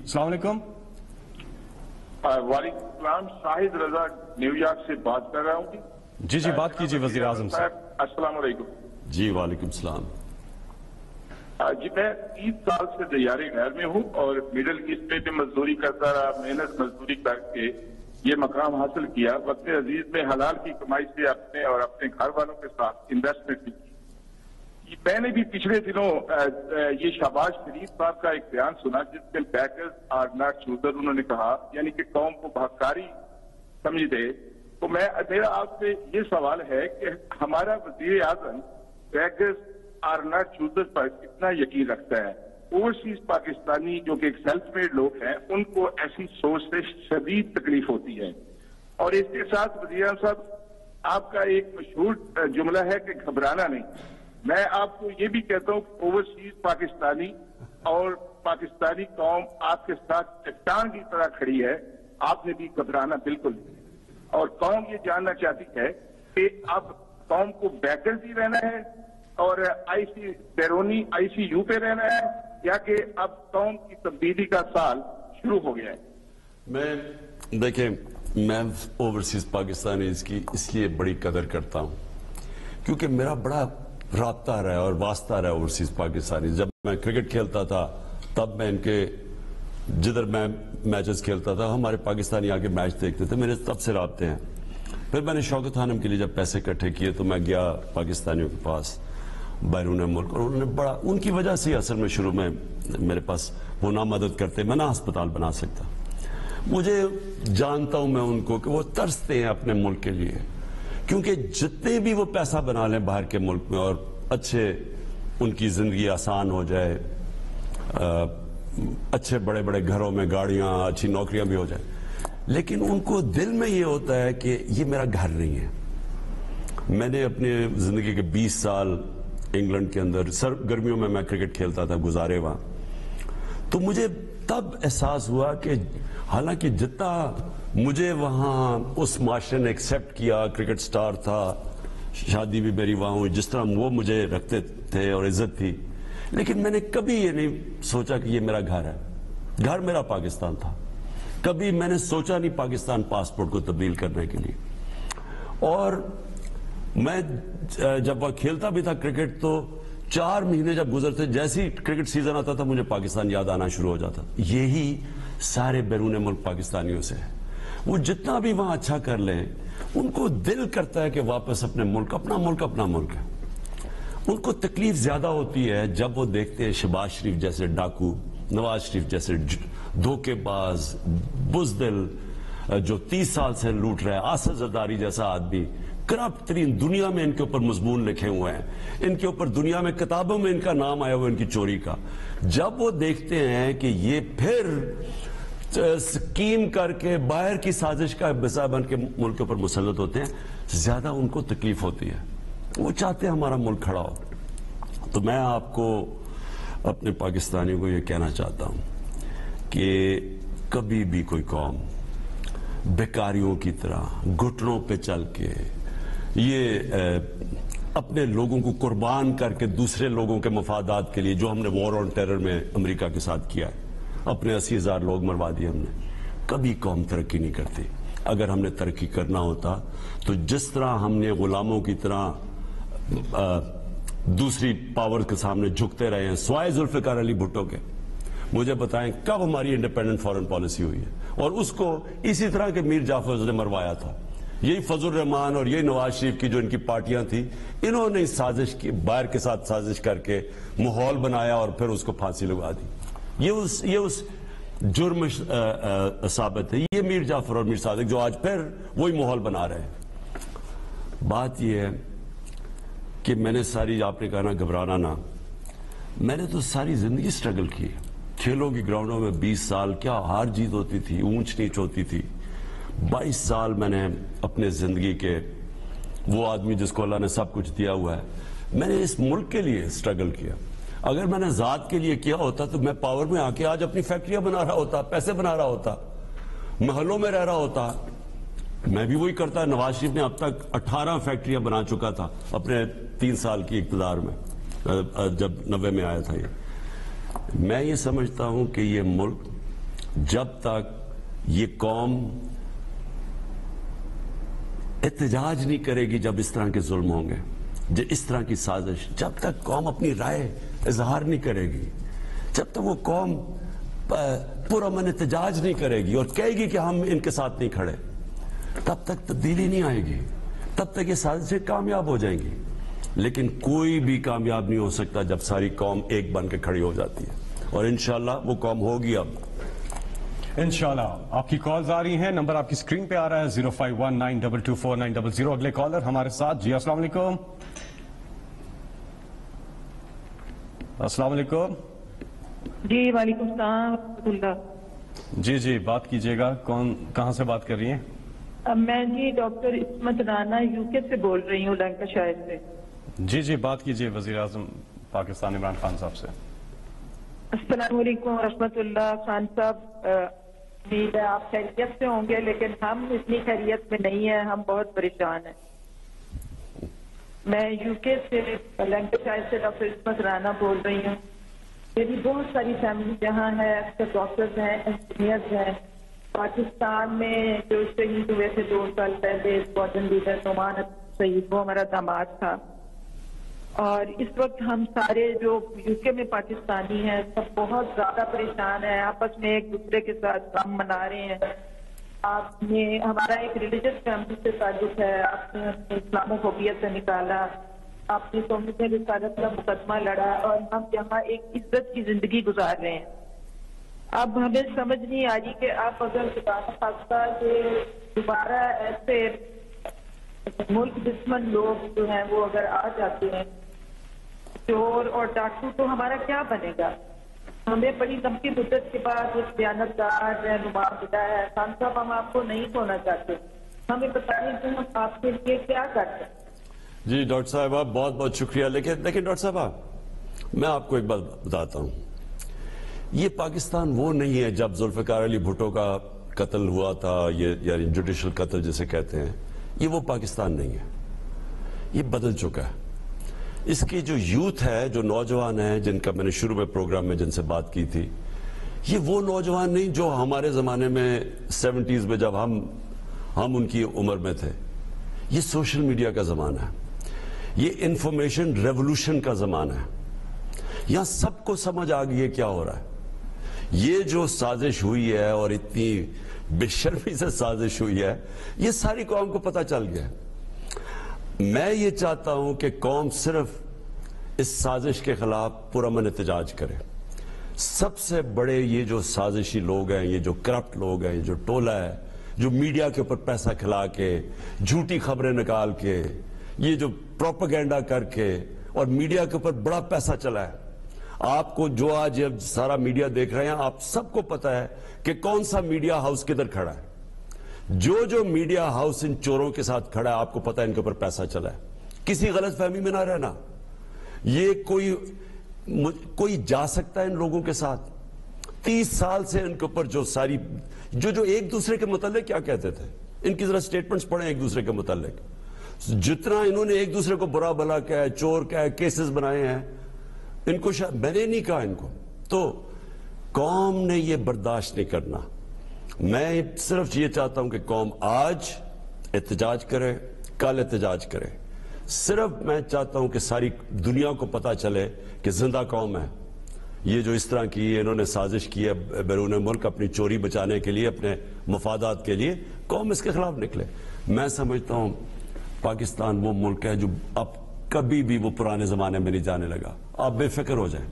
अस्सलाम वालेकुम। वालेकुम सलाम। शाहिद रजा न्यू यॉर्क से बात कर रहा हूँ। जी बात कीजिए वजीर आजम साहब। अस्सलाम वालेकुम। जी वालेकुम सलाम। जी मैं 30 साल से तैयारी नहर में हूँ और मिडिल ईस्ट में भी मजदूरी करता रहा, मेहनत मजदूरी करके ये मकाम हासिल किया। वक्त अजीज में हलाल की कमाई से अपने और अपने घर वालों के साथ इन्वेस्टमेंट की। मैंने भी पिछले दिनों ये शहबाज शरीफ साहब का एक बयान सुना जिसमें बैकर्स आर नॉट चूजर, उन्होंने कहा यानी कि कौम को भकारी समझ दे। तो मेरा आपसे ये सवाल है कि हमारा वजीर आजम बैकर्स आर नॉट चूजर पर कितना यकीन रखता है? ओवरसीज पाकिस्तानी जो कि एक सेल्फ मेड लोग हैं उनको ऐसी सोच से शदीद तकलीफ होती है। और इसके साथ वजीर आजम साहब आपका एक मशहूर जुमला है कि घबराना नहीं। मैं आपको ये भी कहता हूँ ओवरसीज पाकिस्तानी और पाकिस्तानी कौम आपके साथ चट्टान की तरह खड़ी है, आपने भी घबराना बिल्कुल नहीं। और कौम ये जानना चाहती है कि अब कौम को बैकर्स ही रहना है और बैरूनी ICU पे रहना है या कि अब कौम की तब्दीली का साल शुरू हो गया है? मैं ओवरसीज पाकिस्तानी इसकी इसलिए बड़ी कदर करता हूँ क्योंकि मेरा बड़ा राब्ता रहा है और वास्ता रहा है ओवरसीज पाकिस्तानी। जब मैं क्रिकेट खेलता था तब मैं इनके जिधर मैं मैचेस खेलता था हमारे पाकिस्तानी आके मैच देखते थे, मेरे तब से राब्ते हैं। फिर मैंने शौकत खानम के लिए जब पैसे इकट्ठे किए तो मैं गया पाकिस्तानियों के पास बैरून मुल्क और उन्होंने बड़ा, उनकी वजह से असल में शुरू में मेरे पास वो ना मदद करते, मैं ना अस्पताल बना सकता। मुझे जानता हूं मैं उनको कि वो तरसते हैं अपने मुल्क के लिए, क्योंकि जितने भी वो पैसा बना लें बाहर के मुल्क में और अच्छे उनकी जिंदगी आसान हो जाए, अच्छे बड़े बड़े घरों में गाड़ियां, अच्छी नौकरियां भी हो जाए, लेकिन उनको दिल में ये होता है कि ये मेरा घर नहीं है। मैंने अपने जिंदगी के 20 साल इंग्लैंड के अंदर गर्मियों में मैं क्रिकेट खेलता था, गुजारे वहां। तो मुझे तब एहसास हुआ कि हालांकि जितना मुझे वहां उस माशरे ने एक्सेप्ट किया, क्रिकेट स्टार था, शादी भी मेरी वहां हुई, जिस तरह वो मुझे रखते थे और इज्जत थी, लेकिन मैंने कभी ये नहीं सोचा कि ये मेरा घर है। घर मेरा पाकिस्तान था। कभी मैंने सोचा नहीं पाकिस्तान पासपोर्ट को तब्दील करने के लिए। और मैं जब वह खेलता भी था क्रिकेट तो 4 महीने जब गुजरते, जैसे ही क्रिकेट सीजन आता था मुझे पाकिस्तान याद आना शुरू हो जाता। यही सारे बैरून मुल्क पाकिस्तानियों से है। वो जितना भी वहां अच्छा कर लें, उनको दिल करता है कि वापस अपने मुल्क, अपना मुल्क है। उनको तकलीफ ज्यादा होती है जब वो देखते हैं शहबाज शरीफ जैसे डाकू, नवाज शरीफ जैसे धोखेबाज, बुजदिल जो 30 साल से लूट रहा है, आसिफ जरदारी जैसा आदमी, करप्ट तरीन, दुनिया में इनके ऊपर मजमून लिखे हुए हैं, इनके ऊपर दुनिया में किताबों में इनका नाम आया हुआ इनकी चोरी का। जब वो देखते हैं कि ये फिर स्कीम करके बाहर की साजिश का हिस्सा बन के मुल्क के ऊपर मुसल्लत होते हैं, ज्यादा उनको तकलीफ होती है। वो चाहते हैं हमारा मुल्क खड़ा हो। तो मैं आपको, अपने पाकिस्तानियों को ये कहना चाहता हूं कि कभी भी कोई कौम बेकारियों की तरह घुटनों पे चल के ये अपने लोगों को कुर्बान करके दूसरे लोगों के मफादात के लिए, जो हमने वॉर ऑन टेरर में अमेरिका के साथ किया है, अपने 80,000 लोग मरवा दिए हमने, कभी कौम तरक्की नहीं करती। अगर हमने तरक्की करना होता तो जिस तरह हमने गुलामों की तरह दूसरी पावर के सामने झुकते रहे हैं, स्वाय जुल्फिकार अली भुट्टो के, मुझे बताएं कब हमारी इंडिपेंडेंट फॉरेन पॉलिसी हुई है? और उसको इसी तरह के मीर जाफर ने मरवाया था। यही फजल रहमान और यही नवाज शरीफ की जो इनकी पार्टियां थी, इन्होंने इस साजिश की, बाहर के साथ साजिश करके माहौल बनाया और फिर उसको फांसी लगा दी। ये उस जुर्म साबित है। ये मीर जाफर और मीर सादिक जो आज फिर वही माहौल बना रहे हैं। बात यह है कि मैंने सारी, आपने कहा ना घबराना ना, मैंने तो सारी जिंदगी स्ट्रगल की। खेलों की ग्राउंडों में 20 साल क्या हार जीत होती थी, ऊंच नीच होती थी। 22 साल मैंने अपने जिंदगी के, वो आदमी जिसको अल्लाह ने सब कुछ दिया हुआ है, मैंने इस मुल्क के लिए स्ट्रगल किया। अगर मैंने जात के लिए किया होता तो मैं पावर में आके आज अपनी फैक्ट्रियां बना रहा होता, पैसे बना रहा होता, महलों में रह रहा होता। मैं भी वही करता। नवाज शरीफ ने अब तक 18 फैक्ट्रियां बना चुका था अपने 3 साल की इक़्तिदार में, जब 90 में आया था ये। मैं ये समझता हूं कि ये मुल्क جب تک یہ قوم احتجاج نہیں کرے گی، جب اس طرح کے ظلم ہوں گے، جو اس طرح کی سازش، جب تک قوم اپنی رائے اظہار نہیں کرے گی، جب تک وہ قوم پرامن احتجاج نہیں کرے گی اور کہے گی کہ ہم ان کے ساتھ نہیں کھڑے، تب تک تبدیلی نہیں آئے گی، تب تک یہ سازشیں کامیاب ہو جائیں گی۔ لیکن کوئی بھی کامیاب نہیں ہو سکتا جب ساری قوم ایک بن کے کھڑی ہو جاتی ہے، اور انشاءاللہ وہ قوم ہوگی اب۔ انشاءاللہ۔ آپ کی کالز آ رہی ہیں، نمبر آپ کی سکرین پہ آ رہا ہے 0519224900۔ اگلے کالر ہمارے ساتھ۔ جی السلام علیکم۔ السلام علیکم۔ جی وعلیکم السلام ورحمۃ اللہ۔ جی بات کیجیے گا، کون کہاں سے بات کر رہی ہیں؟ میں جی ڈاکٹر عصمت رانا UK سے بول رہی ہوں، لینکاشائر سے۔ جی بات کیجیے وزیر اعظم پاکستان عمران خان صاحب سے۔ السلام علیکم ورحمۃ اللہ۔ خان صاحب، امید ہے آپ خیریت سے ہوں گے، لیکن ہم اتنی خیریت میں نہیں ہیں، ہم بہت پریشان ہیں۔ میں UK سے لینکاشائر سے ڈاکٹر عصمت رانا بول رہی ہوں۔ میری بہت ساری فیملی جہاں ہے، اکثر ڈاکٹرز ہیں، انجینئرز ہیں۔ پاکستان میں جو شہید ہوئے تھے 2 سال پہلے، اسکواڈرن لیڈر نعمان شہید، وہ ہمارا داماد تھا۔ اور اس وقت ہم سارے جو UK میں پاکستانی ہیں سب بہت زیادہ پریشان ہیں، آپس میں ایک دوسرے کے ساتھ غم منا رہے ہیں۔ آپ نے ہمارا ایک ریلیجس فیملی سے تعلق ہے، آپ نے اسلاموفوبیا سے نکالا، آپ نے توہین رسالت کا مقدمہ لڑا، اور ہم یہاں ایک عزت کی زندگی گزار رہے ہیں۔ اب ہمیں سمجھ نہیں آ رہی کہ آپ اگر خدا نخواستہ کہ دوبارہ ایسے ملک دشمن لوگ جو ہیں وہ اگر آ جاتے ہیں، چور اور ڈاکو، تو ہمارا کیا بنے گا؟ ہمیں بڑی لمبی مدت کے بعد ایک دیانتدار رہنما ملا ہے۔ خان صاحب، ہم آپ کو نہیں کھونا چاہتے، ہمیں بتائیں کہ ہم آپ کے لیے کیا کر سکتے ہیں۔ جی ڈاکٹر صاحبہ، بہت بہت شکریہ۔ لیکن ڈاکٹر صاحبہ، میں آپ کو ایک بات بتاتا ہوں، یہ پاکستان وہ نہیں ہے جب ذوالفقار علی بھٹو کا قتل ہوا تھا، یہ یعنی جوڈیشل قتل جسے کہتے ہیں، یہ وہ پاکستان نہیں ہے، یہ بدل چکا ہے۔ اس کی جو یوتھ ہے، جو نوجوان ہیں جن کا میں نے شروع میں پروگرام میں جن سے بات کی تھی، یہ وہ نوجوان نہیں جو ہمارے زمانے میں 70s میں جب ہم ان کی عمر میں تھے۔ یہ سوشل میڈیا کا زمانہ ہے، یہ انفارمیشن ریولوشن کا زمانہ ہے۔ یہاں سب کو سمجھ آ گئی ہے کیا ہو رہا ہے۔ یہ جو سازش ہوئی ہے اور اتنی بے شرمی سے سازش ہوئی ہے، یہ ساری قوم کو پتہ چل گیا ہے۔ میں یہ چاہتا ہوں کہ قوم صرف اس سازش کے خلاف پرامن احتجاج کرے۔ سب سے بڑے یہ جو سازشی لوگ ہیں، یہ جو کرپٹ لوگ ہیں، یہ جو ٹولہ ہے، جو میڈیا کے اوپر پیسہ کھلا کے، جھوٹی خبریں نکال کے، یہ جو پروپیگنڈا کر کے، اور میڈیا کے اوپر بڑا پیسہ چلا ہے۔ آپ کو جو آج سارا میڈیا دیکھ رہے ہیں، آپ سب کو پتہ ہے کہ کون سا میڈیا ہاؤس کدھر کھڑا ہے۔ جو میڈیا ہاؤس ان چوروں کے ساتھ کھڑا ہے، آپ کو پتہ ہے ان کے اوپر پیسہ چلا ہے۔ کسی غلط فہمی میں نہ رہنا۔ یہ کوئی جا سکتا ہے ان لوگوں کے ساتھ؟ 30 سال سے ان کے اوپر جو ساری جو ایک دوسرے کے متعلق کیا کہتے تھے، ان کی ذرا سٹیٹمنٹس پڑھیں ایک دوسرے کے متعلق۔ جتنا انہوں نے ایک دوسرے کو برا بھلا کہا، چور کہا، کیسز بنائے ہیں، ان کو میں نے نہیں کہا ان کو۔ تو قوم نے یہ برداشت نہیں کرنا۔ میں صرف یہ چاہتا ہوں کہ قوم آج احتجاج کرے، کل احتجاج کرے۔ صرف میں چاہتا ہوں کہ ساری دنیا کو پتہ چلے کہ زندہ قوم ہے۔ یہ جو اس طرح کی انہوں نے سازش کی ہے بیرون ملک اپنی چوری بچانے کے لیے، اپنے مفادات کے لیے، قوم اس کے خلاف نکلے۔ میں سمجھتا ہوں پاکستان وہ ملک ہے جو اب کبھی بھی وہ پرانے زمانے میں نہیں جانے لگا۔ آپ بے فکر ہو جائیں۔